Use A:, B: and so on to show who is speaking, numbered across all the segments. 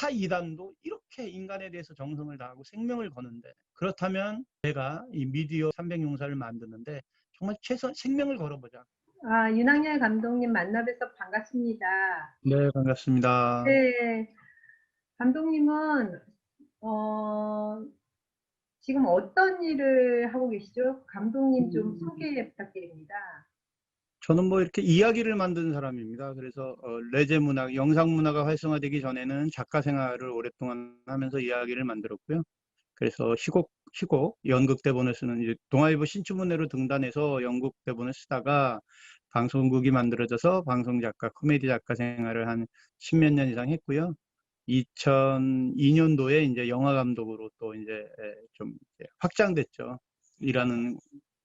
A: 이단도 이렇게 인간에 대해서 정성을 다하고 생명을 거는데, 그렇다면 내가 이 미디어 300용사를 만드는데 정말 최선 생명을 걸어보자.
B: 아, 윤학열 감독님 만나 뵈서 반갑습니다.
A: 네, 반갑습니다.
B: 네, 감독님은 어, 지금 어떤 일을 하고 계시죠? 감독님 좀 소개 부탁드립니다.
A: 저는 뭐 이렇게 이야기를 만드는 사람입니다. 그래서 레제 문학, 영상 문화가 활성화되기 전에는 작가 생활을 오랫동안 하면서 이야기를 만들었고요. 그래서 시곡 연극 대본을 쓰는, 이제 동아일보 신춘문예로 등단해서 연극 대본을 쓰다가 방송국이 만들어져서 방송 작가, 코미디 작가 생활을 한 십몇 년 이상 했고요. 2002년도에 이제 영화 감독으로 또 이제 좀 확장됐죠. 일하는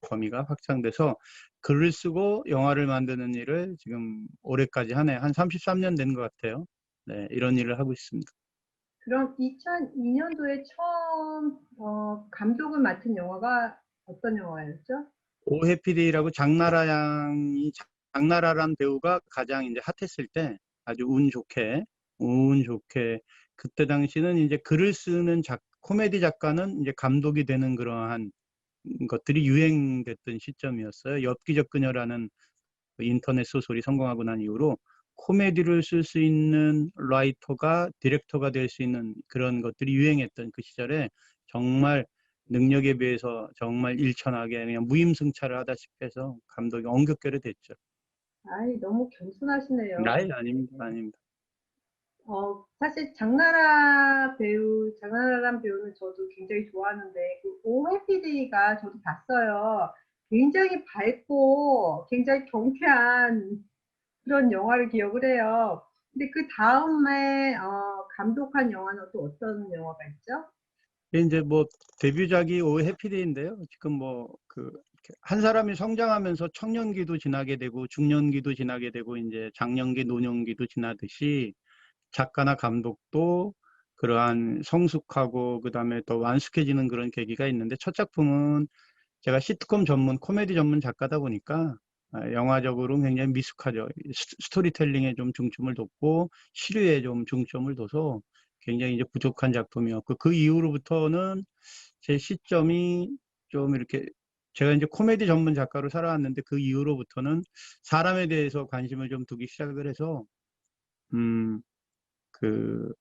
A: 범위가 확장돼서 글을 쓰고 영화를 만드는 일을 지금 올해까지 한 33년 된 것 같아요. 네, 이런 일을 하고 있습니다.
B: 그럼 2002년도에 처음 감독을 맡은 영화가 어떤 영화였죠?
A: 오해피디라고 장나라란 배우가 가장 이제 핫했을 때 아주 운 좋게 그때 당시는 이제 글을 쓰는 코미디 작가는 이제 감독이 되는 그러한 것들이 유행됐던 시점이었어요. 엽기적 그녀라는 인터넷 소설이 성공하고 난 이후로 코미디를 쓸 수 있는 라이터가 디렉터가 될 수 있는 그런 것들이 유행했던 그 시절에 정말 능력에 비해서 정말 일천하게 그냥 무임승차를 하다시피 해서 감독이 엄격결에 됐죠.
B: 아이, 너무 겸손하시네요.
A: 아닙니다. 아닙니다.
B: 사실 장나라란 배우는 저도 굉장히 좋아하는데, 그 오해 PD가 저도 봤어요. 굉장히 밝고, 굉장히 경쾌한 그런 영화를 기억을 해요. 근데 그 다음에, 감독한 영화는 또 어떤 영화가 있죠?
A: 이제 뭐 데뷔작이 오해피디인데요. 지금 뭐 한 사람이 성장하면서 청년기도 지나게 되고 중년기도 지나게 되고 이제 장년기, 노년기도 지나듯이 작가나 감독도 그러한 성숙하고 그다음에 더 완숙해지는 그런 계기가 있는데, 첫 작품은 제가 시트콤 전문, 코미디 전문 작가다 보니까 영화적으로 굉장히 미숙하죠. 스토리텔링에 좀 중점을 뒀고 시류에 좀 중점을 둬서 굉장히 이제 부족한 작품이었고, 그 이후로부터는 제 시점이 좀 이렇게, 제가 이제 코미디 전문 작가로 살아왔는데 그 이후로부터는 사람에 대해서 관심을 좀 두기 시작을 해서 음, 그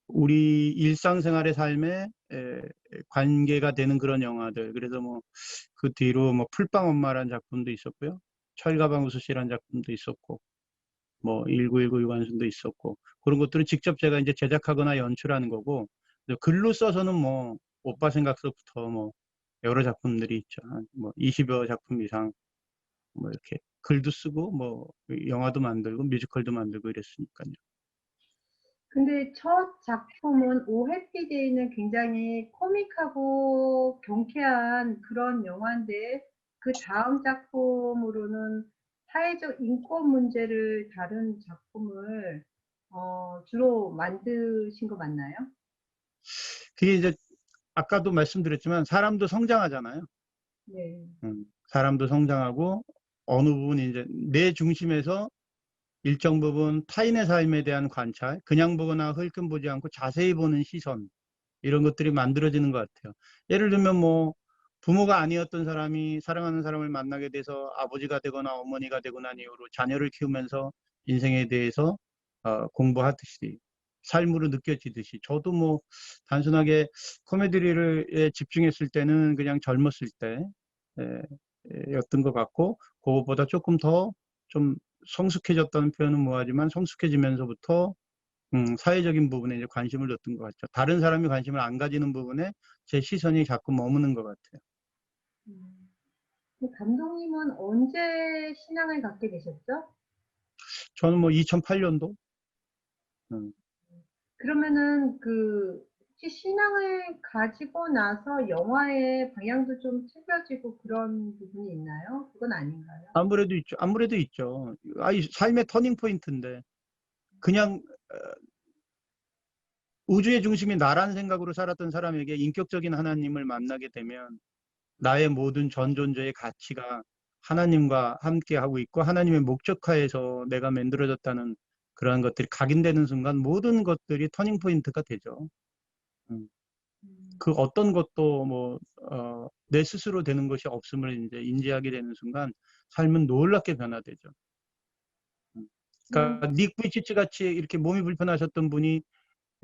A: 우리 일상생활의 삶에 관계가 되는 그런 영화들. 그래서 뭐 그 뒤로 뭐 풀빵 엄마라는 작품도 있었고요. 철가방 우수씨라는 작품도 있었고, 뭐 1919 유관순도 있었고, 그런 것들은 직접 제가 이제 제작하거나 연출하는 거고, 글로 써서는 뭐 오빠 생각서부터 뭐 여러 작품들이 있죠. 뭐 20여 작품 이상 뭐 이렇게 글도 쓰고 뭐 영화도 만들고 뮤지컬도 만들고 이랬으니까요.
B: 근데 첫 작품은 오해 PD는 굉장히 코믹하고 경쾌한 그런 영화인데, 그 다음 작품으로는 사회적 인권 문제를 다룬 작품을 주로 만드신 거 맞나요?
A: 그게 이제 아까도 말씀드렸지만 사람도 성장하잖아요.
B: 네.
A: 사람도 성장하고 어느 부분 이제 내 중심에서 일정 부분 타인의 삶에 대한 관찰, 그냥 보거나 흘끔 보지 않고 자세히 보는 시선, 이런 것들이 만들어지는 것 같아요. 예를 들면 뭐 부모가 아니었던 사람이 사랑하는 사람을 만나게 돼서 아버지가 되거나 어머니가 되고 난 이후로 자녀를 키우면서 인생에 대해서 공부하듯이 삶으로 느껴지듯이, 저도 뭐 단순하게 코미디를 집중했을 때는 그냥 젊었을 때 였던 것 같고, 그것보다 조금 더 좀 성숙해졌다는 표현은 뭐하지만 성숙해지면서부터 사회적인 부분에 이제 관심을 뒀던 것 같죠. 다른 사람이 관심을 안 가지는 부분에 제 시선이 자꾸 머무는 것 같아요.
B: 음. 그 감독님은 언제 신앙을 갖게 되셨죠?
A: 저는 뭐 2008년도
B: 그러면은 혹시 신앙을 가지고 나서 영화의 방향도 좀 틀려지고 그런 부분이 있나요? 그건 아닌가요?
A: 아무래도 있죠. 아무래도 있죠. 이 삶의 터닝 포인트인데, 그냥 우주의 중심이 나란 생각으로 살았던 사람에게 인격적인 하나님을 만나게 되면 나의 모든 전 존재의 가치가 하나님과 함께 하고 있고 하나님의 목적하에서 내가 만들어졌다는 그러한 것들이 각인되는 순간 모든 것들이 터닝 포인트가 되죠. 음.
B: 음,
A: 그 어떤 것도 내 스스로 되는 것이 없음을 이제 인지하게 되는 순간 삶은 놀랍게 변화되죠.
B: 음,
A: 그러니까 닉 부이치치 같이 이렇게 몸이 불편하셨던 분이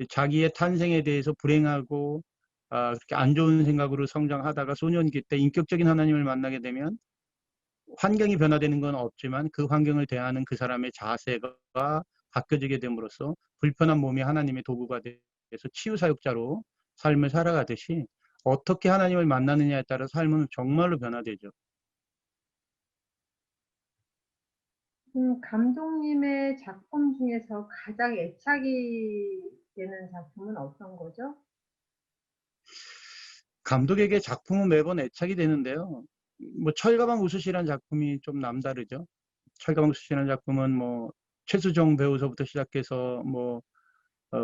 A: 자기의 탄생에 대해서 불행하고 그렇게 안 좋은 생각으로 성장하다가 소년기 때 인격적인 하나님을 만나게 되면 환경이 변화되는 건 없지만 그 환경을 대하는 그 사람의 자세가 바뀌어지게 됨으로써 불편한 몸이 하나님의 도구가 돼서 치유사역자로 삶을 살아가듯이 어떻게 하나님을 만나느냐에 따라 삶은 정말로 변화되죠.
B: 감독님의 작품 중에서 가장 애착이 되는 작품은 어떤 거죠?
A: 감독에게 작품은 매번 애착이 되는데요. 뭐 철가방 우수시라는 작품이 좀 남다르죠. 철가방 우수시라는 작품은 뭐 최수종 배우서부터 시작해서 뭐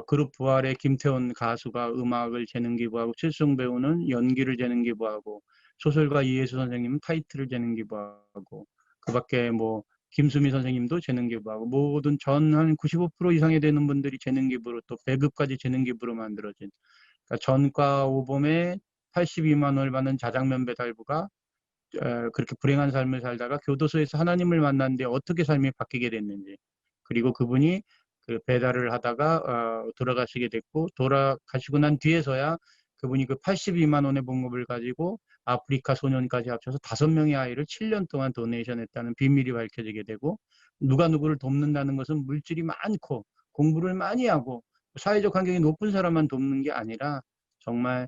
A: 그룹 부활의 김태원 가수가 음악을 재능 기부하고 최수종 배우는 연기를 재능 기부하고 소설가 이해수 선생님은 타이틀을 재능 기부하고 그밖에 뭐 김수미 선생님도 재능 기부하고 모든 전 한 95% 이상이 되는 분들이 재능 기부로 또 배급까지 재능 기부로 만들어진 그러니까 전과 오범에 82만 원을 받는 자장면 배달부가 그렇게 불행한 삶을 살다가 교도소에서 하나님을 만났는데 어떻게 삶이 바뀌게 됐는지 그리고 그분이 그 배달을 하다가 돌아가시게 됐고 돌아가시고 난 뒤에서야 그분이 그 82만 원의 봉급을 가지고 아프리카 소년까지 합쳐서 5명의 아이를 7년 동안 도네이션 했다는 비밀이 밝혀지게 되고 누가 누구를 돕는다는 것은 물질이 많고 공부를 많이 하고 사회적 환경이 높은 사람만 돕는 게 아니라 정말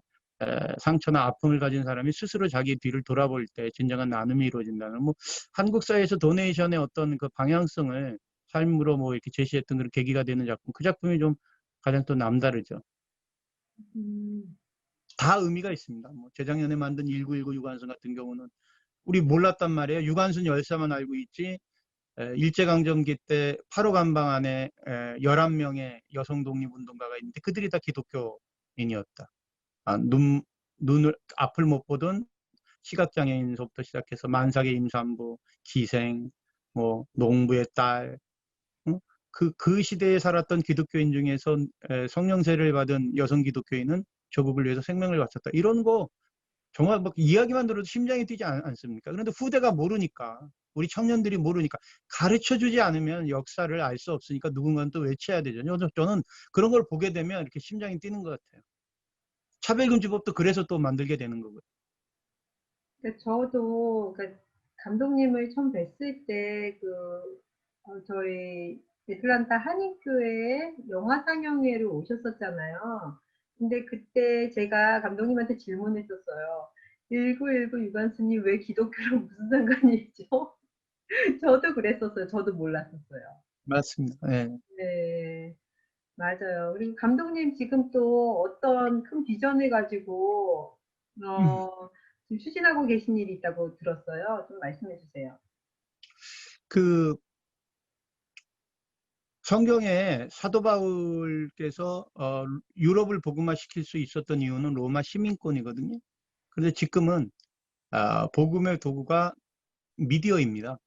A: 상처나 아픔을 가진 사람이 스스로 자기 뒤를 돌아볼 때 진정한 나눔이 이루어진다는 뭐 한국 사회에서 도네이션의 어떤 그 방향성을 삶으로 뭐 이렇게 제시했던 그런 계기가 되는 작품 그 작품이 좀 가장 또 남다르죠.
B: 음,
A: 다 의미가 있습니다. 뭐 재작년에 만든 1919 유관순 같은 경우는 우리 몰랐단 말이에요. 유관순 열사만 알고 있지 일제강점기 때 8호 감방 안에 11명의 여성 독립운동가가 있는데 그들이 다 기독교인이었다. 눈을 앞을 못 보던 시각장애인서부터 시작해서 만삭의 임산부, 기생, 뭐 농부의 딸, 응? 그 시대에 살았던 기독교인 중에서 성령세를 받은 여성 기독교인은 조국을 위해서 생명을 바쳤다. 이런 거 정말 막 이야기만 들어도 심장이 뛰지 않습니까? 그런데 후대가 모르니까 우리 청년들이 모르니까 가르쳐 주지 않으면 역사를 알 수 없으니까 누군가는 또 외쳐야 되죠. 저는 그런 걸 보게 되면 이렇게 심장이 뛰는 것 같아요. 차별금지법도 그래서 또 만들게 되는 거고요.
B: 그러니까 저도 그러니까 감독님을 처음 뵀을 때 저희 애틀란타 한인교회 영화 상영회를 오셨었잖아요. 근데 그때 제가 감독님한테 질문했었어요. 1919 유관순이 왜 기독교랑 무슨 상관이 있죠? 저도 그랬었어요. 저도 몰랐었어요.
A: 맞습니다. 예.
B: 네, 맞아요. 그리고 감독님 지금 또 어떤 큰 비전을 가지고 지금 추진하고 계신 일이 있다고 들었어요. 좀 말씀해 주세요.
A: 그 성경에 사도 바울께서 유럽을 복음화시킬 수 있었던 이유는 로마 시민권이거든요. 그런데 지금은 복음의 도구가 미디어입니다.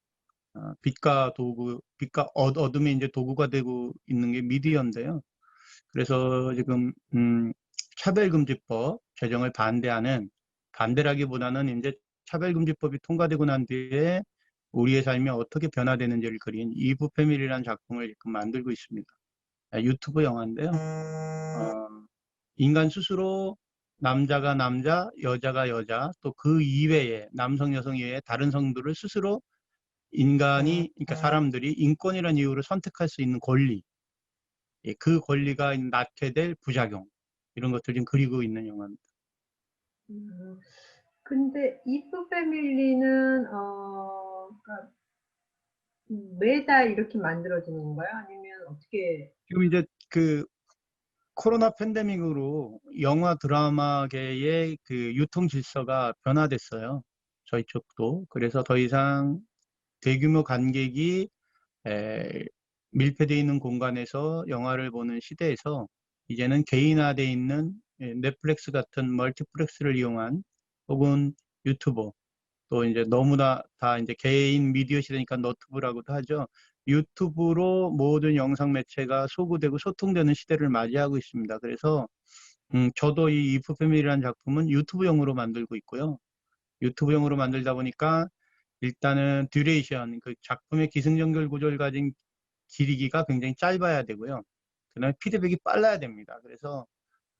A: 빛과 도구, 빛과 어둠의 이제 도구가 되고 있는 게 미디어인데요. 그래서 지금 차별금지법 제정을 반대라기보다는 이제 차별금지법이 통과되고 난 뒤에 우리의 삶이 어떻게 변화되는지를 그린 이브 패밀리라는 작품을 지금 만들고 있습니다. 유튜브 영화인데요. 인간 스스로 남자가 남자, 여자가 여자, 또 그 이외에 남성, 여성 이외에 다른 성들을 스스로 인간이, 그러니까 사람들이 인권이라는 이유로 선택할 수 있는 권리, 그 권리가 낳게 될 부작용, 이런 것들 좀 그리고 있는 영화입니다.
B: 음, 근데 이프 패밀리는 그러니까 매달 이렇게 만들어지는 건가요? 아니면 어떻게?
A: 지금 이제 그 코로나 팬데믹으로 영화 드라마계의 그 유통 질서가 변화됐어요. 저희 쪽도. 그래서 더 이상 대규모 관객이 에, 밀폐되어 있는 공간에서 영화를 보는 시대에서 이제는 개인화되어 있는 넷플릭스 같은 멀티플렉스를 이용한 혹은 유튜버 또 이제 너무나 다 이제 개인 미디어 시대니까 너튜브라고도 하죠. 유튜브로 모든 영상 매체가 소구되고 소통되는 시대를 맞이하고 있습니다. 그래서 저도 이 이프 패밀리라는 작품은 유튜브용으로 만들고 있고요. 유튜브용으로 만들다 보니까 일단은 듀레이션, 그 작품의 기승전결 구조를 가진 길이가 굉장히 짧아야 되고요. 그다음에 피드백이 빨라야 됩니다. 그래서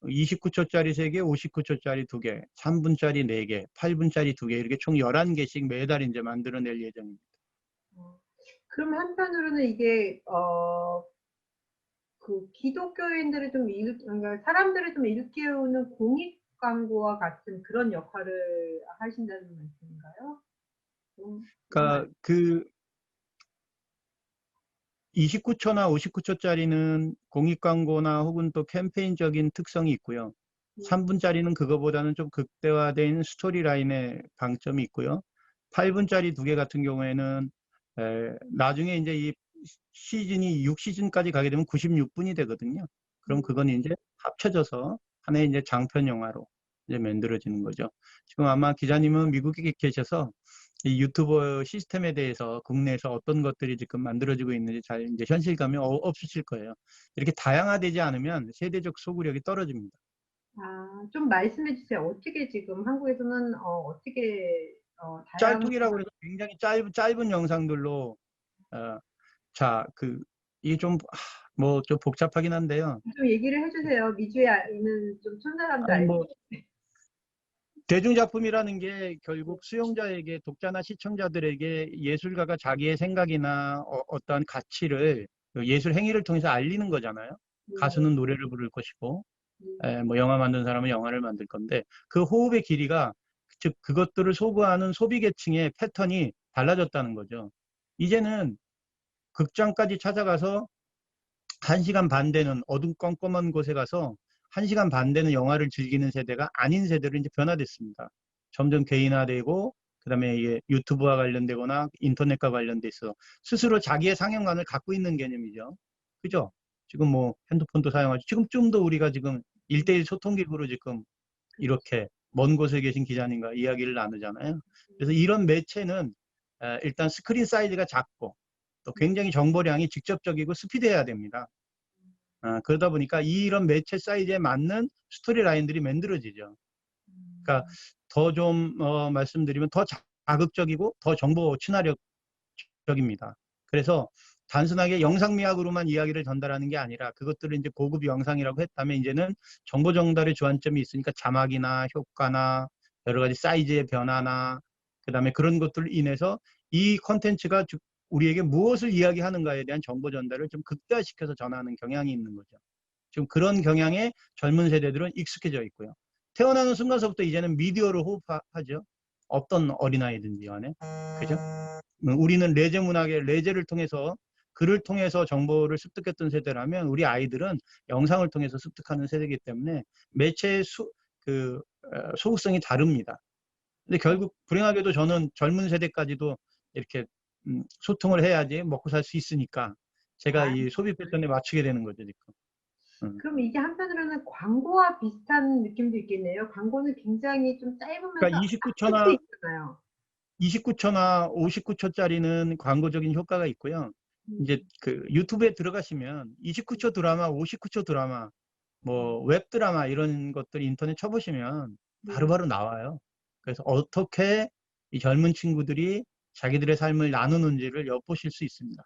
A: 29초짜리 3개, 59초짜리 2개, 3분짜리 4개, 8분짜리 2개 이렇게 총 11개씩 매달 이제 만들어낼 예정입니다.
B: 그럼 한편으로는 이게 그 기독교인들을 좀 그러니까 사람들을 좀 일깨우는 공익 광고와 같은 그런 역할을 하신다는 말씀인가요?
A: 그러니까 그 29초나 59초짜리는 공익 광고나 혹은 또 캠페인적인 특성이 있고요. 3분짜리는 그거보다는 좀 극대화된 스토리라인의 방점이 있고요. 8분짜리 2개 같은 경우에는 나중에 이제 이 시즌이 6시즌까지 가게 되면 96분이 되거든요. 그럼 그건 이제 합쳐져서 하나의 이제 장편 영화로 이제 만들어지는 거죠. 지금 아마 기자님은 미국에 계셔서 이 유튜버 시스템에 대해서 국내에서 어떤 것들이 지금 만들어지고 있는지 잘 이제 현실감이 없으실 거예요. 이렇게 다양화되지 않으면 세대적 소구력이 떨어집니다.
B: 좀 말씀해 주세요. 어떻게 지금 한국에서는 어떻게 다양한
A: 짤톡이라고 해서 굉장히 짧은 영상들로 어, 이게 좀 뭐 좀 복잡하긴 한데요.
B: 좀 얘기를 해주세요. 미주에 있는 좀 촌사람들
A: 아니
B: 알고.
A: 뭐 대중작품이라는 게 결국 수용자에게, 독자나 시청자들에게 예술가가 자기의 생각이나 어떠한 가치를 그 예술 행위를 통해서 알리는 거잖아요. 가수는 노래를 부를 것이고, 뭐 영화 만든 사람은 영화를 만들 건데, 그 호흡의 길이가, 즉 그것들을 소구하는 소비 계층의 패턴이 달라졌다는 거죠. 이제는 극장까지 찾아가서 1시간 반 되는 어둠컴컴한 곳에 가서 1시간 반 되는 영화를 즐기는 세대가 아닌 세대로 이제 변화됐습니다. 점점 개인화되고, 그다음에 이게 유튜브와 관련되거나 인터넷과 관련돼서 스스로 자기의 상영관을 갖고 있는 개념이죠. 그죠? 지금 뭐 핸드폰도 사용하죠. 지금 좀 더 우리가 지금 1대1 소통기구로 지금 이렇게 먼 곳에 계신 기자님과 이야기를 나누잖아요. 그래서 이런 매체는 일단 스크린 사이즈가 작고 또 굉장히 정보량이 직접적이고 스피드해야 됩니다. 그러다 보니까 이런 매체 사이즈에 맞는 스토리 라인들이 만들어지죠. 그러니까 더 좀 말씀드리면 더 자극적이고 더 정보 친화력적입니다. 그래서 단순하게 영상미학으로만 이야기를 전달하는 게 아니라 그것들을 이제 고급 영상이라고 했다면 이제는 정보 전달의 주안점이 있으니까 자막이나 효과나 여러 가지 사이즈의 변화나 그다음에 그런 것들로 인해서 이 컨텐츠가 우리에게 무엇을 이야기하는가에 대한 정보 전달을 좀 극대화시켜서 전하는 경향이 있는 거죠. 지금 그런 경향에 젊은 세대들은 익숙해져 있고요. 태어나는 순간서부터 이제는 미디어를 호흡하죠. 어떤 어린아이든지 간에. 그죠? 우리는 레제 문학의 레제를 통해서 글을 통해서 정보를 습득했던 세대라면 우리 아이들은 영상을 통해서 습득하는 세대이기 때문에 매체의 소극성이 다릅니다. 근데 결국 불행하게도 저는 젊은 세대까지도 이렇게 소통을 해야지 먹고 살 수 있으니까 제가
B: 아,
A: 이 소비 패턴에 맞추게 되는 거죠, 지금.
B: 그럼 이게 한편으로는 광고와 비슷한 느낌도 있겠네요. 광고는 굉장히 좀 짧으면서
A: 그러니까
B: 압축돼
A: 29초나
B: 있잖아요.
A: 29초나 59초짜리는 광고적인 효과가 있고요. 이제
B: 음,
A: 그 유튜브에 들어가시면 29초 드라마, 59초 드라마, 뭐 웹 드라마 이런 것들 인터넷 쳐보시면
B: 네.
A: 바로바로 나와요. 그래서 어떻게 이 젊은 친구들이 자기들의 삶을 나누는지를 엿보실 수 있습니다.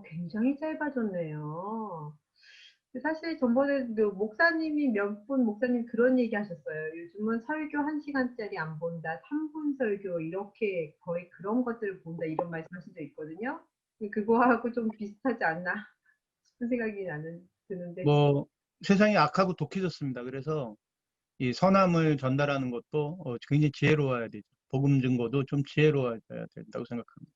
B: 굉장히 짧아졌네요. 사실 전번에 목사님이 몇 분 목사님 그런 얘기 하셨어요. 요즘은 설교 1시간짜리 안 본다. 3분 설교 이렇게 거의 그런 것들을 본다. 이런 말씀하신 적 있거든요. 그거하고 좀 비슷하지 않나 싶은 생각이 드는데.
A: 뭐 세상이 악하고 독해졌습니다. 그래서 이 선함을 전달하는 것도 굉장히 지혜로워야 되죠. 복음 증거도 좀 지혜로워야 된다고 생각합니다.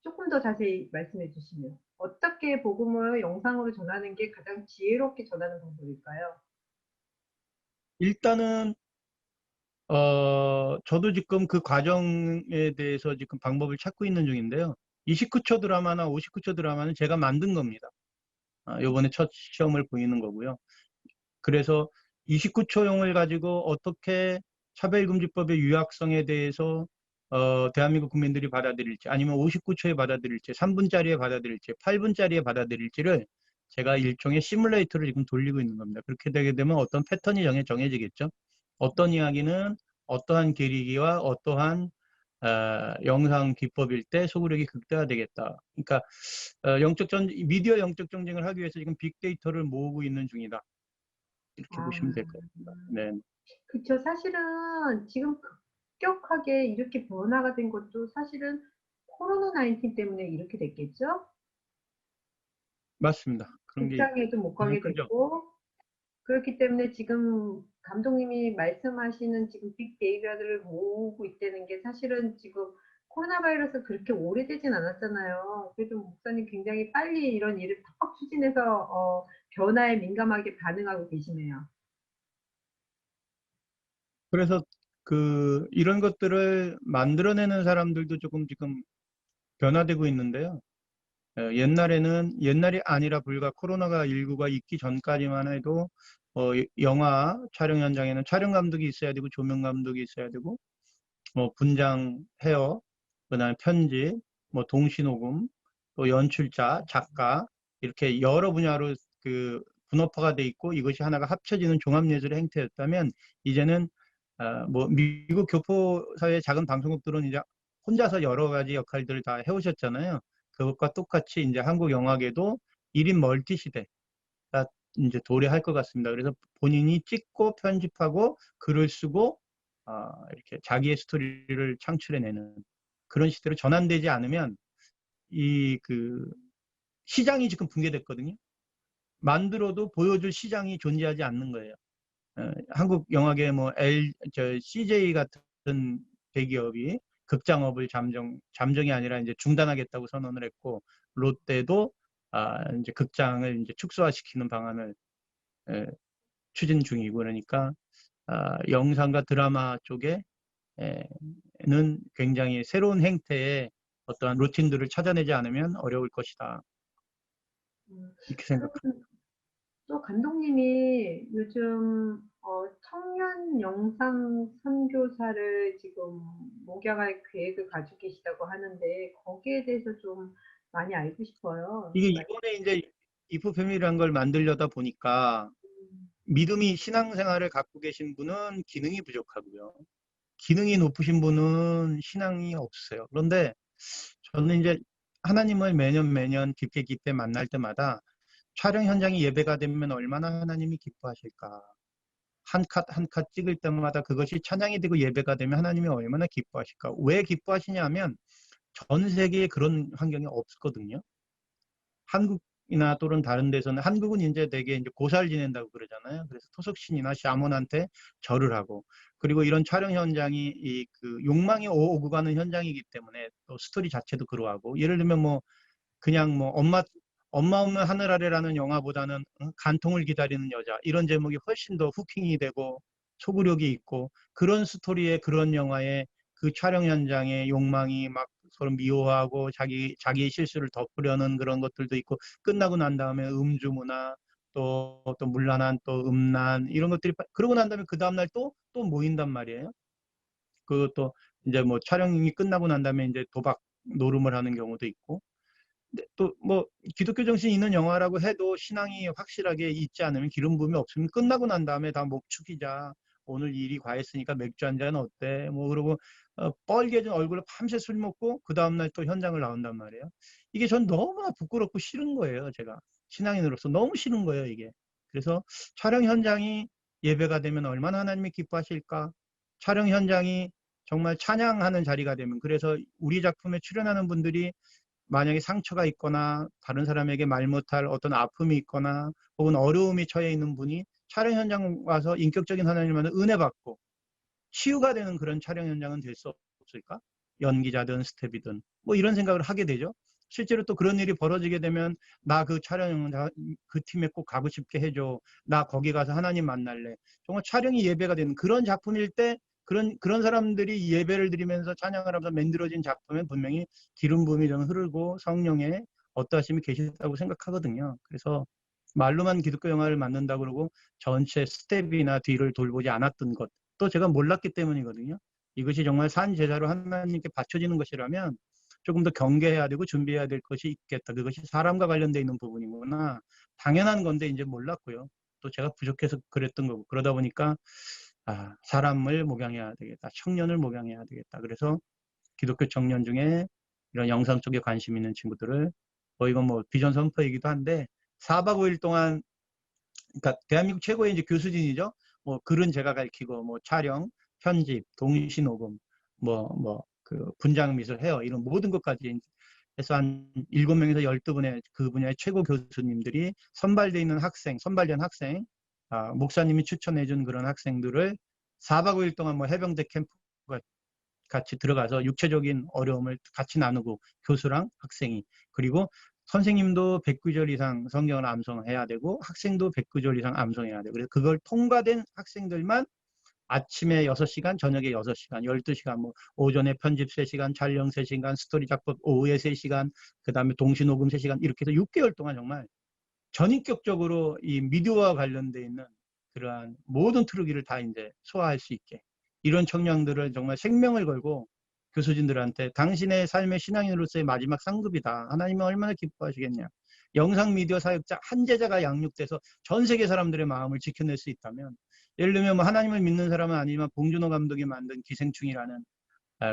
B: 조금 더 자세히 말씀해 주시면. 어떻게 복음을 영상으로 전하는 게 가장 지혜롭게 전하는 방법일까요?
A: 일단은 저도 지금 그 과정에 대해서 지금 방법을 찾고 있는 중인데요. 29초 드라마나 59초 드라마는 제가 만든 겁니다. 요번에 첫 시험을 보이는 거고요. 그래서 29초용을 가지고 어떻게 차별금지법의 유약성에 대해서 대한민국 국민들이 받아들일지, 아니면 59초에 받아들일지, 3분짜리에 받아들일지, 8분짜리에 받아들일지를 제가 일종의 시뮬레이터를 지금 돌리고 있는 겁니다. 그렇게 되게 되면 어떤 패턴이 정해지겠죠. 어떤 이야기는 어떠한 길이기와 어떠한 영상 기법일 때 소구력이 극대화되겠다. 그러니까 미디어 영적 경쟁을 하기 위해서 지금 빅데이터를 모으고 있는 중이다. 이렇게
B: 아,
A: 보시면 될 것 같습니다. 네.
B: 그쵸. 사실은 지금 급격하게 이렇게 변화가 된 것도 사실은 코로나19 때문에 이렇게 됐겠죠?
A: 맞습니다. 그런 게
B: 극장에도 못
A: 가장
B: 가게
A: 크죠.
B: 됐고, 그렇기 때문에 지금 감독님이 말씀하시는 지금 빅데이터를 모으고 있다는 게 사실은 지금 코로나 바이러스 그렇게 오래되진 않았잖아요. 그래도 목사님 굉장히 빨리 이런 일을 팍팍 추진해서 변화에 민감하게 반응하고 계시네요.
A: 그래서 이런 것들을 만들어내는 사람들도 조금 지금 변화되고 있는데요. 옛날이 아니라 불과 코로나가 19가 있기 전까지만 해도 영화 촬영 현장에는 촬영 감독이 있어야 되고 조명 감독이 있어야 되고 분장, 헤어, 그다음에 편집, 동시녹음, 또 연출자, 작가 이렇게 여러 분야로 분업화가 돼 있고 이것이 하나가 합쳐지는 종합예술의 행태였다면 이제는 미국 교포사회 작은 방송국들은 이제 혼자서 여러 가지 역할들을 다 해오셨잖아요. 그것과 똑같이 이제 한국 영화계도 1인 멀티 시대가 이제 도래할 것 같습니다. 그래서 본인이 찍고 편집하고 글을 쓰고 이렇게 자기의 스토리를 창출해내는 그런 시대로 전환되지 않으면 시장이 지금 붕괴됐거든요. 만들어도 보여줄 시장이 존재하지 않는 거예요. 한국 영화계 CJ 같은 대기업이 극장업을 잠정이 아니라 이제 중단하겠다고 선언을 했고, 롯데도 이제 극장을 이제 축소화시키는 방안을 추진 중이고, 그러니까 영상과 드라마 쪽에는 굉장히 새로운 행태의 어떠한 루틴들을 찾아내지 않으면 어려울 것이다.
B: 음,
A: 이렇게 생각합니다.
B: 그러면 또 감독님이 요즘 청년 영상 선교사를 지금 목양할 계획을 가지고 계시다고 하는데 거기에 대해서 좀 많이 알고 싶어요.
A: 이게 이번에 이제 이프 패밀리라는 걸 만들려다 보니까 믿음이 신앙생활을 갖고 계신 분은 기능이 부족하고요. 기능이 높으신 분은 신앙이 없으세요. 그런데 저는 이제 하나님을 매년 깊게 만날 때마다 촬영 현장이 예배가 되면 얼마나 하나님이 기뻐하실까. 한 컷 한 컷 찍을 때마다 그것이 찬양이 되고 예배가 되면 하나님이 얼마나 기뻐하실까. 왜 기뻐하시냐면 전 세계에 그런 환경이 없거든요. 한국이나 또는 다른 데서는 한국은 이제 되게 이제 고살 지낸다고 그러잖아요. 그래서 토속신이나 샤먼한테 절을 하고 그리고 이런 촬영 현장이 욕망이 오고 가는 현장이기 때문에 또 스토리 자체도 그러하고 예를 들면 그냥 엄마 없는 하늘 아래라는 영화보다는 간통을 기다리는 여자 이런 제목이 훨씬 더 후킹이 되고 소구력이 있고 그런 스토리의 그런 영화의 그 촬영 현장의 욕망이 막 서로 미워하고 자기의 실수를 덮으려는 그런 것들도 있고 끝나고 난 다음에 음주 문화 또 문란한 또 음란 이런 것들이 그러고 난 다음에 그 다음날 또 모인단 말이에요. 그것도 이제 촬영이 끝나고 난 다음에 이제 도박 노름을 하는 경우도 있고 또 기독교 정신이 있는 영화라고 해도 신앙이 확실하게 있지 않으면 기름 부음이 없으면 끝나고 난 다음에 다 목축이자 오늘 일이 과했으니까 맥주 한 잔 어때 그러고 뻘개진 얼굴로 밤새 술 먹고 그 다음날 또 현장을 나온단 말이에요. 이게 전 너무나 부끄럽고 싫은 거예요. 제가 신앙인으로서 너무 싫은 거예요 이게. 그래서 촬영 현장이 예배가 되면 얼마나 하나님이 기뻐하실까. 촬영 현장이 정말 찬양하는 자리가 되면 그래서 우리 작품에 출연하는 분들이 만약에 상처가 있거나 다른 사람에게 말 못할 어떤 아픔이 있거나 혹은 어려움이 처해 있는 분이 촬영 현장 와서 인격적인 하나님만의 은혜 받고 치유가 되는 그런 촬영 현장은 될 수 없을까? 연기자든 스텝이든 이런 생각을 하게 되죠. 실제로 또 그런 일이 벌어지게 되면 나 그 촬영 현장 그 팀에 꼭 가고 싶게 해줘. 나 거기 가서 하나님 만날래. 정말 촬영이 예배가 되는 그런 작품일 때 그런 사람들이 예배를 드리면서 찬양을 하면서 만들어진 작품은 분명히 기름 부음이 좀 흐르고 성령의 어떠하심이 계시다고 생각하거든요. 그래서 말로만 기독교 영화를 만든다 그러고 전체 스텝이나 뒤를 돌보지 않았던 것 또 제가 몰랐기 때문이거든요. 이것이 정말 산 제사로 하나님께 바쳐지는 것이라면 조금 더 경계해야 되고 준비해야 될 것이 있겠다. 그것이 사람과 관련돼 있는 부분이구나. 당연한 건데 이제 몰랐고요. 또 제가 부족해서 그랬던 거고, 그러다 보니까 사람을 목양해야 되겠다. 청년을 목양해야 되겠다. 그래서 기독교 청년 중에 이런 영상 쪽에 관심 있는 친구들을, 이건 뭐 비전 선포이기도 한데, 4박 5일 동안, 그러니까 대한민국 최고의 이제 교수진이죠. 뭐 글은 제가 가르치고, 뭐 촬영, 편집, 동시녹음, 그 분장 미술, 헤어, 이런 모든 것까지 해서 한 7명에서 12분의 그 분야의 최고 교수님들이 선발된 학생, 목사님이 추천해준 그런 학생들을 4박 5일 동안 뭐 해병대 캠프 같이 들어가서 육체적인 어려움을 같이 나누고, 교수랑 학생이, 그리고 선생님도 109절 이상 성경을 암송해야 되고 학생도 109절 이상 암송해야 되고, 그래서 그걸 통과된 학생들만 아침에 6시간, 저녁에 6시간, 12시간, 뭐 오전에 편집 3시간, 촬영 3시간, 스토리 작법 오후에 3시간, 그 다음에 동시녹음 3시간, 이렇게 해서 6개월 동안 정말 전인격적으로 이 미디어와 관련돼 있는 그러한 모든 트루기를 다 이제 소화할 수 있게, 이런 청년들을 정말 생명을 걸고 교수진들한테 당신의 삶의 신앙인으로서의 마지막 상급이다. 하나님은 얼마나 기뻐하시겠냐. 영상 미디어 사역자 한 제자가 양육돼서 전 세계 사람들의 마음을 지켜낼 수 있다면, 예를 들면 뭐 하나님을 믿는 사람은 아니지만 봉준호 감독이 만든 기생충이라는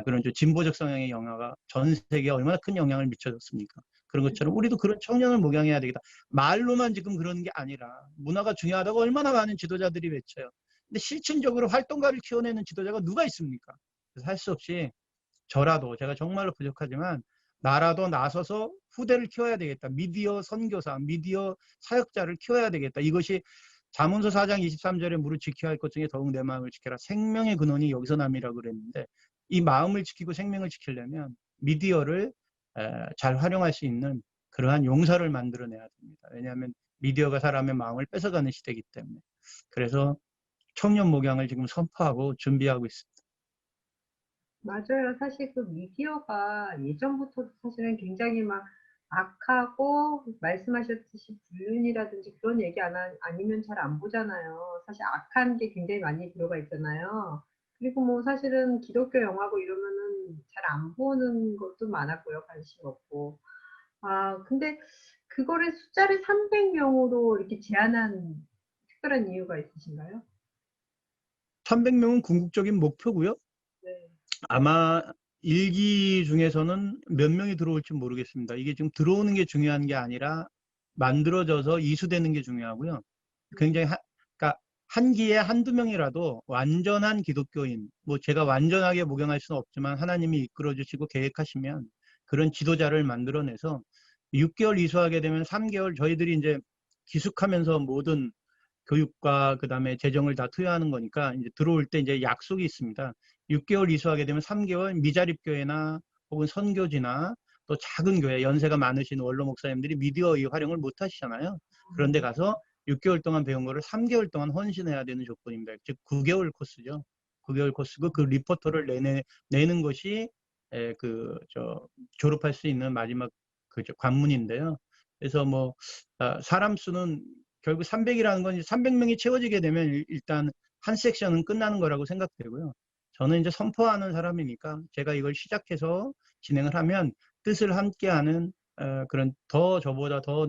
A: 그런 좀 진보적 성향의 영화가 전 세계에 얼마나 큰 영향을 미쳐줬습니까? 그런 것처럼 우리도 그런 청년을 목양해야 되겠다. 말로만 지금 그러는 게 아니라, 문화가 중요하다고 얼마나 많은 지도자들이 외쳐요. 근데 실질적으로 활동가를 키워내는 지도자가 누가 있습니까? 그래서 할 수 없이 저라도, 제가 정말로 부족하지만 나라도 나서서 후대를 키워야 되겠다. 미디어 선교사, 미디어 사역자를 키워야 되겠다. 이것이 잠언서 4장 23절에 무릇 지켜야 할 것 중에 더욱 내 마음을 지켜라. 생명의 근원이 여기서 남이라고 그랬는데, 이 마음을 지키고 생명을 지키려면 미디어를 잘 활용할 수 있는 그러한 용사를 만들어내야 됩니다. 왜냐하면 미디어가 사람의 마음을 뺏어가는 시대이기 때문에. 그래서 청년 목양을 지금 선포하고 준비하고 있습니다.
B: 맞아요. 사실 그 미디어가 예전부터 사실은 굉장히 막 악하고, 말씀하셨듯이 불륜이라든지 그런 얘기 아니면 잘 안 보잖아요. 사실 악한 게 굉장히 많이 들어가 있잖아요. 그리고 뭐 사실은 기독교 영화고 이러면은 잘 안 보는 것도 많았고요. 관심 없고. 근데 그거를 숫자를 300명으로 이렇게 제한한 특별한 이유가 있으신가요?
A: 300명은 궁극적인 목표고요.
B: 네.
A: 아마 일기 중에서는 몇 명이 들어올지 모르겠습니다. 이게 지금 들어오는 게 중요한 게 아니라 만들어져서 이수되는 게 중요하고요. 굉장히 그러니까 한 기에 한두 명이라도 완전한 기독교인, 뭐 제가 완전하게 목용할 수는 없지만 하나님이 이끌어 주시고 계획하시면 그런 지도자를 만들어내서 6개월 이수하게 되면 3개월, 저희들이 이제 기숙하면서 모든 교육과 그다음에 재정을 다 투여하는 거니까 이제 들어올 때 이제 약속이 있습니다. 6개월 이수하게 되면 3개월 미자립교회나 혹은 선교지나 또 작은 교회, 연세가 많으신 원로 목사님들이 미디어 이 활용을 못 하시잖아요. 그런데 가서 6개월 동안 배운 거를 3개월 동안 헌신해야 되는 조건입니다. 즉 9개월 코스죠. 9개월 코스고, 그 리포터를 내는 것이 졸업할 수 있는 마지막 관문인데요. 그래서 뭐 사람 수는 결국 300이라는 건 300명이 채워지게 되면 일단 한 섹션은 끝나는 거라고 생각되고요. 저는 이제 선포하는 사람이니까 제가 이걸 시작해서 진행을 하면 뜻을 함께하는 그런 저보다 더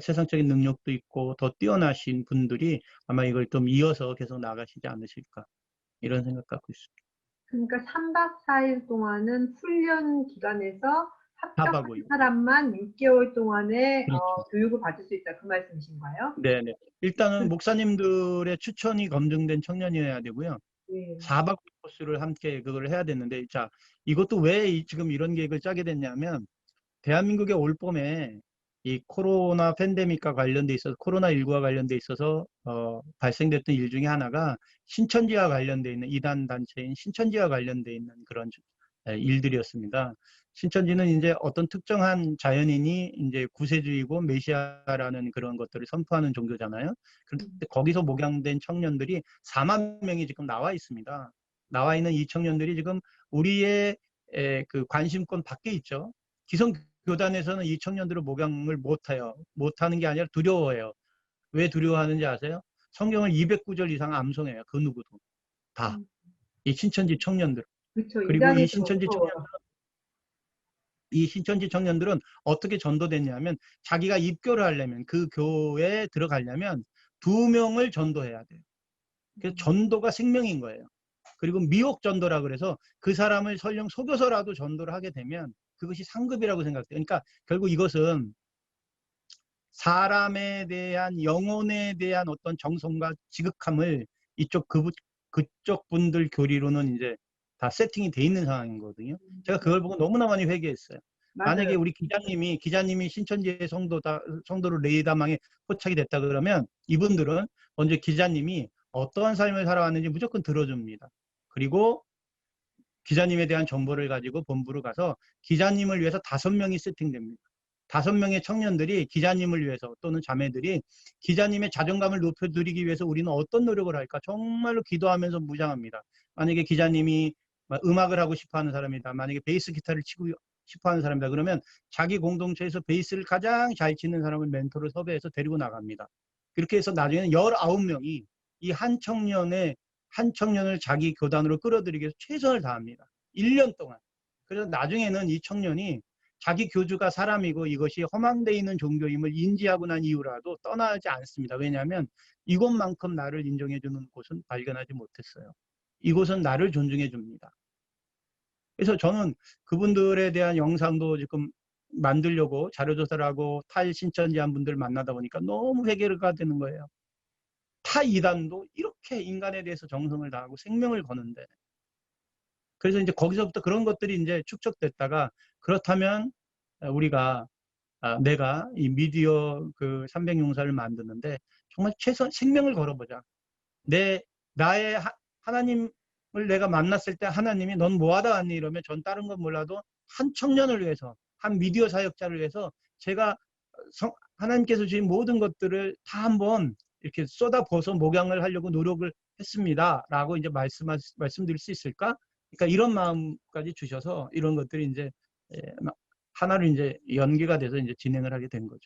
A: 세상적인 능력도 있고 더 뛰어나신 분들이 아마 이걸 좀 이어서 계속 나가시지 않으실까, 이런 생각 갖고 있습니다.
B: 그러니까 3박 4일 동안은 훈련 기간에서 합격한
A: 4박 5일.
B: 사람만 6개월 동안의
A: 그렇죠.
B: 교육을 받을 수 있다. 그 말씀이신가요?
A: 네네. 일단은 목사님들의 추천이 검증된 청년이어야 되고요.
B: 네.
A: 4박 5일 코스를 함께 그걸 해야 되는데, 자, 이것도 왜 지금 이런 계획을 짜게 됐냐면, 대한민국의 올 봄에 이 코로나 팬데믹과 관련돼 있어서, 코로나19와 관련돼 있어서 발생됐던 일 중에 하나가 신천지와 관련돼 있는, 이단 단체인 신천지와 관련돼 있는 그런 일들이었습니다. 신천지는 이제 어떤 특정한 자연인이 이제 구세주이고 메시아라는 그런 것들을 선포하는 종교잖아요. 그런데 거기서 목양된 청년들이 4만 명이 지금 나와 있습니다. 나와 있는 이 청년들이 지금 우리의 그 관심권 밖에 있죠. 기성 교단에서는 이 청년들을 목양을 못해요. 못하는 게 아니라 두려워해요. 왜 두려워하는지 아세요? 성경을 209절 이상 암송해요. 그 누구도 다. 이 신천지 청년들.
B: 그쵸.
A: 그리고
B: 이단이 좀 무서워요.
A: 이 신천지 청년들은 어떻게 전도됐냐면 자기가 입교를 하려면 그 교회에 들어가려면 2명을 전도해야 돼요. 그래서 전도가 생명인 거예요. 그리고 미혹 전도라 그래서 그 사람을 설령 속여서라도 전도를 하게 되면 그것이 상급이라고 생각돼요. 그러니까 결국 이것은 사람에 대한 영혼에 대한 어떤 정성과 지극함을 그쪽 분들 교리로는 이제 다 세팅이 돼 있는 상황이거든요. 제가 그걸 보고 너무나 많이 회개했어요. 만약에
B: 맞아요.
A: 우리 기자님이 신천지의 성도로 레이다망에 포착이 됐다 그러면 이분들은 먼저 기자님이 어떠한 삶을 살아왔는지 무조건 들어줍니다. 그리고 기자님에 대한 정보를 가지고 본부로 가서 기자님을 위해서 5명이 세팅됩니다. 5명의 청년들이 기자님을 위해서 또는 자매들이 기자님의 자존감을 높여드리기 위해서 우리는 어떤 노력을 할까 정말로 기도하면서 무장합니다. 만약에 기자님이 음악을 하고 싶어하는 사람이다. 만약에 베이스 기타를 치고 싶어하는 사람이다. 그러면 자기 공동체에서 베이스를 가장 잘 치는 사람을 멘토로 섭외해서 데리고 나갑니다. 그렇게 해서 나중에는 19명이 이 한 청년을 자기 교단으로 끌어들이기 위해서 최선을 다합니다. 1년 동안. 그래서 나중에는 이 청년이 자기 교주가 사람이고 이것이 허망되어 있는 종교임을 인지하고 난 이후라도 떠나지 않습니다. 왜냐하면 이곳만큼 나를 인정해주는 곳은 발견하지 못했어요. 이곳은 나를 존중해 줍니다. 그래서 저는 그분들에 대한 영상도 지금 만들려고 자료조사를 하고 탈신천지한 분들 만나다 보니까 너무 회개가 되는 거예요. 타 이단도 이렇게 인간에 대해서 정성을 다하고 생명을 거는데, 그래서 이제 거기서부터 그런 것들이 이제 축적됐다가, 그렇다면 우리가 내가 이 미디어 그 300용사를 만드는데 정말 최선 생명을 걸어보자. 나의 하나님을 내가 만났을 때 하나님이 넌 뭐하다 왔니 이러면 전 다른 건 몰라도 한 청년을 위해서, 한 미디어 사역자를 위해서 제가 하나님께서 주신 모든 것들을 다 한번 이렇게 쏟아부어서 목양을 하려고 노력을 했습니다. 라고 이제 말씀드릴 수 있을까? 그러니까 이런 마음까지 주셔서 이런 것들이 이제 하나로 이제 연계가 돼서 이제 진행을 하게 된 거죠.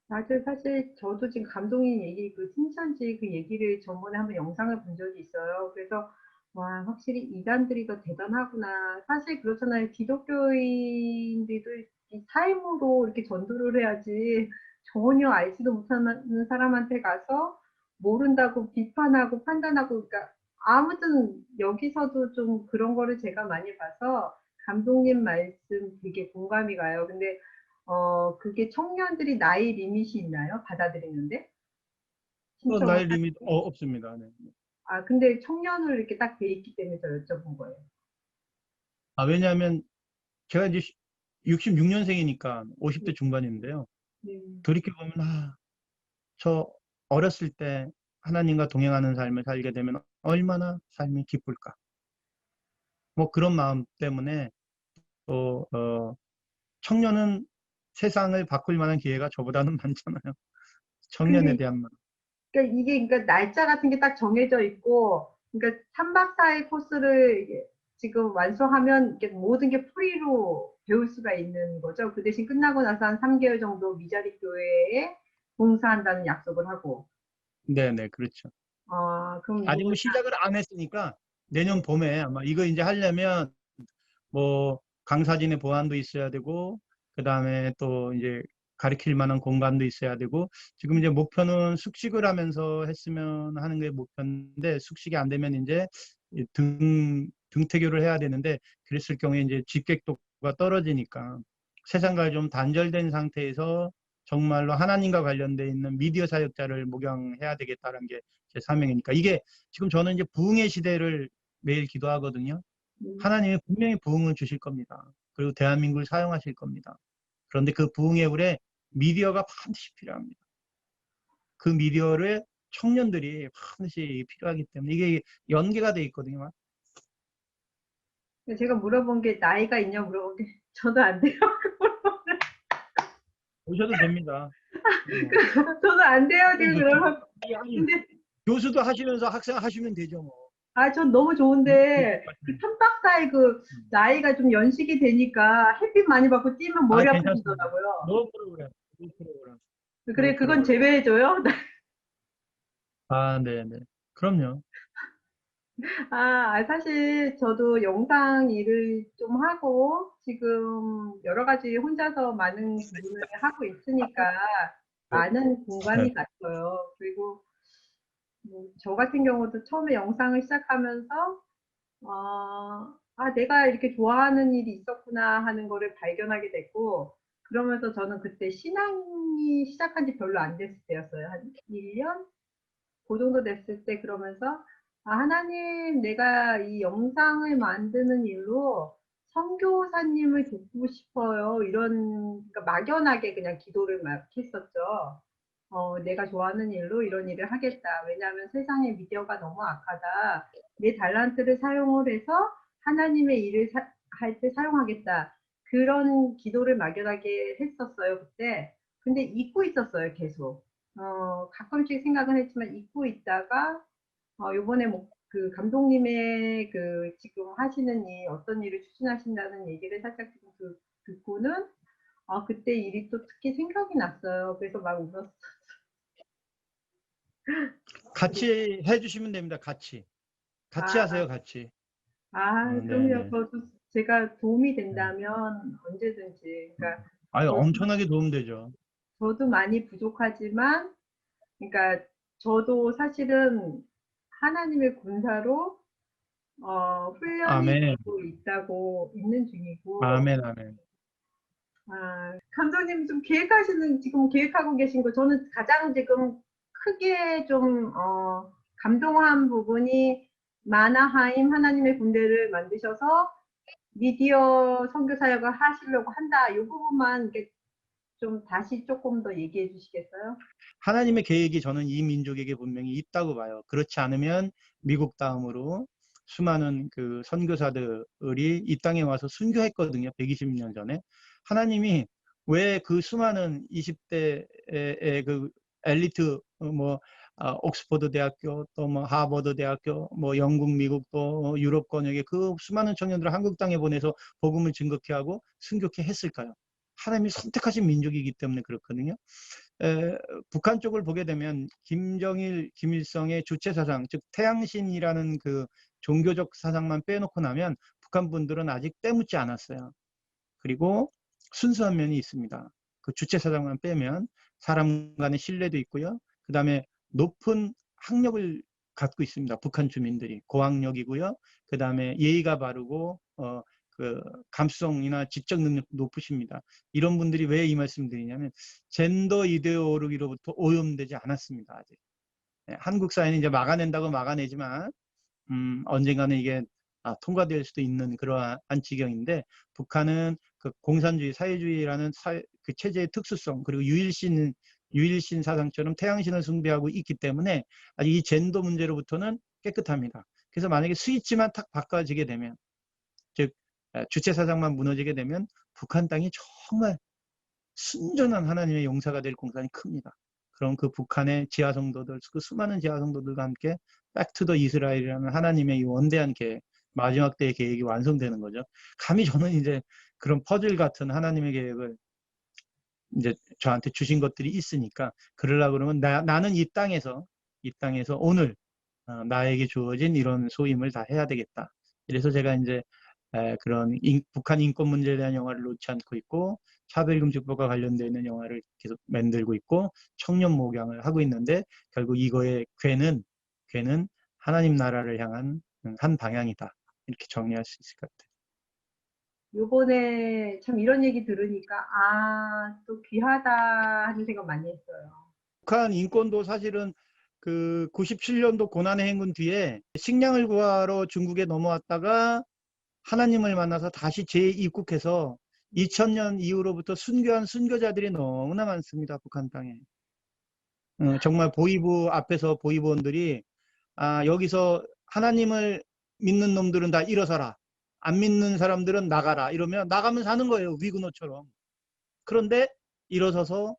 B: 맞아요. 사실 저도 지금 감독님 얘기, 그 신천지 그 얘기를 전번에 한번 영상을 본 적이 있어요. 그래서 와, 확실히 이단들이 더 대단하구나. 사실 그렇잖아요. 기독교인들도 이 삶으로 이렇게 전도를 해야지 전혀 알지도 못하는 사람한테 가서 모른다고 비판하고 판단하고, 그러니까 아무튼 여기서도 좀 그런 거를 제가 많이 봐서 감독님 말씀 되게 공감이 가요. 근데 그게 청년들이 나이 리밋이 있나요? 받아들이는데? 신청을
A: 나이 리밋
B: 하는데?
A: 없습니다. 네.
B: 아, 근데 청년으로 이렇게 딱 돼 있기 때문에 저 여쭤본 거예요.
A: 왜냐하면 제가 이제 66년생이니까 50대
B: 네.
A: 중반인데요.
B: 네.
A: 돌이켜보면, 저 어렸을 때 하나님과 동행하는 삶을 살게 되면 얼마나 삶이 기쁠까. 뭐 그런 마음 때문에 또, 청년은 세상을 바꿀 만한 기회가 저보다는 많잖아요. 청년에
B: 근데
A: 대한 마음.
B: 그러니까 이게, 그러니까 날짜 같은 게 딱 정해져 있고, 그러니까 3박 4일 코스를 이게 지금 완수하면 이게 모든 게 프리로 배울 수가 있는 거죠. 그 대신 끝나고 나서 한 3개월 정도 미자립 교회에 봉사한다는 약속을 하고.
A: 네네, 그렇죠.
B: 그럼
A: 아직 뭐
B: 뭐,
A: 시작을 안 했으니까 내년
B: 네.
A: 봄에 아마 이거 이제 하려면 뭐 강사진의 보안도 있어야 되고, 그 다음에 또 이제 가르칠 만한 공간도 있어야 되고, 지금 이제 목표는 숙식을 하면서 했으면 하는 게 목표인데, 숙식이 안 되면 이제 등태교를 해야 되는데, 그랬을 경우에 이제 집객도가 떨어지니까 세상과 좀 단절된 상태에서 정말로 하나님과 관련돼 있는 미디어 사역자를 목양해야 되겠다는 게 제 사명이니까, 이게 지금 저는 이제 부흥의 시대를 매일 기도하거든요.
B: 음.
A: 하나님이 분명히 부흥을 주실 겁니다. 그리고 대한민국을 사용하실 겁니다. 그런데 그 부흥의 물에 미디어가 반드시 필요합니다. 그 미디어를 청년들이 반드시 필요하기 때문에 이게 연계가 돼 있거든요.
B: 제가 물어본 게 나이가 있냐 물어본 게 저도 안 돼요.
A: 오셔도 됩니다. 뭐.
B: 저도 안 돼요. 지금
A: 좋죠.
B: 그러면.
A: 아니,
B: 근데
A: 교수도 하시면서 학생 하시면 되죠, 뭐.
B: 전 너무 좋은데 그 3박 4일 그 나이가 좀 연식이 되니까 햇빛 많이 받고 뛰면 머리
A: 괜찮습니다.
B: 아프시더라고요.
A: 노 프로그램, 노 프로그램,
B: 그래,
A: 노
B: 그건
A: 프로그램.
B: 제외해줘요.
A: 네네. 그럼요.
B: 사실 저도 영상 일을 좀 하고 지금 여러 가지 혼자서 많은 부분을 하고 있으니까 많은
A: 네.
B: 공감이 갔어요. 그리고 저 같은 경우도 처음에 영상을 시작하면서 내가 이렇게 좋아하는 일이 있었구나 하는 거를 발견하게 됐고, 그러면서 저는 그때 신앙이 시작한 지 별로 안 됐을 때였어요. 한 1년? 그 정도 됐을 때 그러면서 하나님, 내가 이 영상을 만드는 일로 선교사님을 돕고 싶어요. 이런, 그러니까 막연하게 그냥 기도를 막 했었죠. 내가 좋아하는 일로 이런 일을 하겠다. 왜냐하면 세상의 미디어가 너무 악하다. 내 달란트를 사용을 해서 하나님의 일을 할 때 사용하겠다. 그런 기도를 막연하게 했었어요, 그때. 근데 잊고 있었어요, 계속. 가끔씩 생각은 했지만 잊고 있다가, 요번에 그 감독님의 그 지금 하시는 일, 어떤 일을 추진하신다는 얘기를 살짝 지금 듣고는, 그때 일이 또 특히 생각이 났어요. 그래서 막 울었어요.
A: 같이 해주시면 됩니다. 같이. 같이
B: 아,
A: 하세요, 같이.
B: 그럼요.
A: 네네.
B: 저도 제가 도움이
A: 네.
B: 된다면 언제든지. 그러니까,
A: 아유,
B: 저도,
A: 엄청나게 도움되죠.
B: 저도 많이 부족하지만, 그러니까, 저도 사실은 하나님의 군사로, 훈련이
A: 아멘,
B: 되고 있는 중이고,
A: 아멘, 아멘.
B: 감독님 좀 지금 계획하고 계신 거, 저는 가장 지금 크게 좀, 감동한 부분이 마나하임 하나님의 군대를 만드셔서 미디어 선교 사역을 하시려고 한다. 이 부분만 이렇게 좀 다시 조금 더 얘기해 주시겠어요?
A: 하나님의 계획이 저는 이 민족에게 분명히 있다고 봐요. 그렇지 않으면 미국 다음으로 수많은 그 선교사들이 이 땅에 와서 순교했거든요. 120년 전에. 하나님이 왜 그 수많은 20대의 그 엘리트 옥스퍼드 대학교 또 뭐 하버드 대학교 뭐 영국 미국 또 유럽 권역의 그 수많은 청년들을 한국 땅에 보내서 복음을 증거케 하고 순교케 했을까요? 하나님이 선택하신 민족이기 때문에 그렇거든요. 에, 북한 쪽을 보게 되면 김정일, 김일성의 주체 사상, 즉 태양신이라는 그 종교적 사상만 빼놓고 나면 북한 분들은 아직 때묻지 않았어요. 그리고 순수한 면이 있습니다. 그 주체 사상만 빼면 사람 간의 신뢰도 있고요. 그 다음에 높은 학력을 갖고 있습니다. 북한 주민들이 고학력이고요. 그 다음에 예의가 바르고 그 감수성이나 지적 능력 높으십니다. 이런 분들이 왜 이 말씀 드리냐면 젠더 이데올로기로부터 오염되지 않았습니다. 아직. 네, 한국 사회는 이제 막아낸다고 막아내지만 언젠가는 이게 통과될 수도 있는 그러한 지경인데 북한은 그 공산주의, 사회주의라는 그 체제의 특수성 그리고 유일신 사상처럼 태양신을 숭배하고 있기 때문에 아직 이 젠더 문제로부터는 깨끗합니다. 그래서 만약에 스위치만 탁 바꿔지게 되면 즉 주체 사상만 무너지게 되면 북한 땅이 정말 순전한 하나님의 용사가 될 공산이 큽니다. 그럼 그 북한의 지하성도들, 그 수많은 지하성도들과 함께 백투더 이스라엘이라는 하나님의 이 원대한 계획, 마지막 때의 계획이 완성되는 거죠. 감히 저는 이제 그런 퍼즐 같은 하나님의 계획을 이제 저한테 주신 것들이 있으니까 그러려고 그러면 나는 이 땅에서 오늘 나에게 주어진 이런 소임을 다 해야 되겠다. 그래서 제가 이제 그런 북한 인권 문제에 대한 영화를 놓지 않고 있고 차별금지법과 관련되어 있는 영화를 계속 만들고 있고 청년 목양을 하고 있는데 결국 이거의 괴는 하나님 나라를 향한 한 방향이다. 이렇게 정리할 수 있을 것 같아요.
B: 요번에 참 이런 얘기 들으니까, 또 귀하다 하는 생각 많이 했어요.
A: 북한 인권도 사실은 그 97년도 고난의 행군 뒤에 식량을 구하러 중국에 넘어왔다가 하나님을 만나서 다시 재입국해서 2000년 이후로부터 순교한 순교자들이 너무나 많습니다. 북한 땅에. 정말 보이부 앞에서 보이부원들이 여기서 하나님을 믿는 놈들은 다 일어서라. 안 믿는 사람들은 나가라. 이러면 나가면 사는 거예요. 위그노처럼. 그런데 일어서서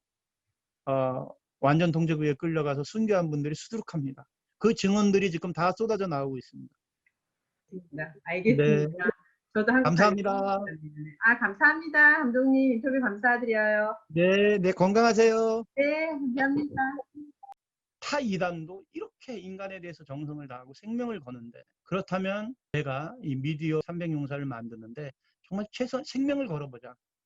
A: 어, 완전 통제구에 끌려가서 순교한 분들이 수두룩합니다. 그 증언들이 지금 다 쏟아져 나오고 있습니다. 네,
B: 알겠습니다. 저도 한국 가려고
A: 감사합니다.
B: 합니다. 감사합니다. 감독님 인터뷰 감사드려요.
A: 네, 네, 건강하세요.
B: 네, 감사합니다.
A: 타 이단도 이렇게 인간에 대해서 정성을 다하고 생명을 거는데, 그렇다면 내가 이 미디어 300용사를 만드는데 정말 최소한 생명을 걸어보자.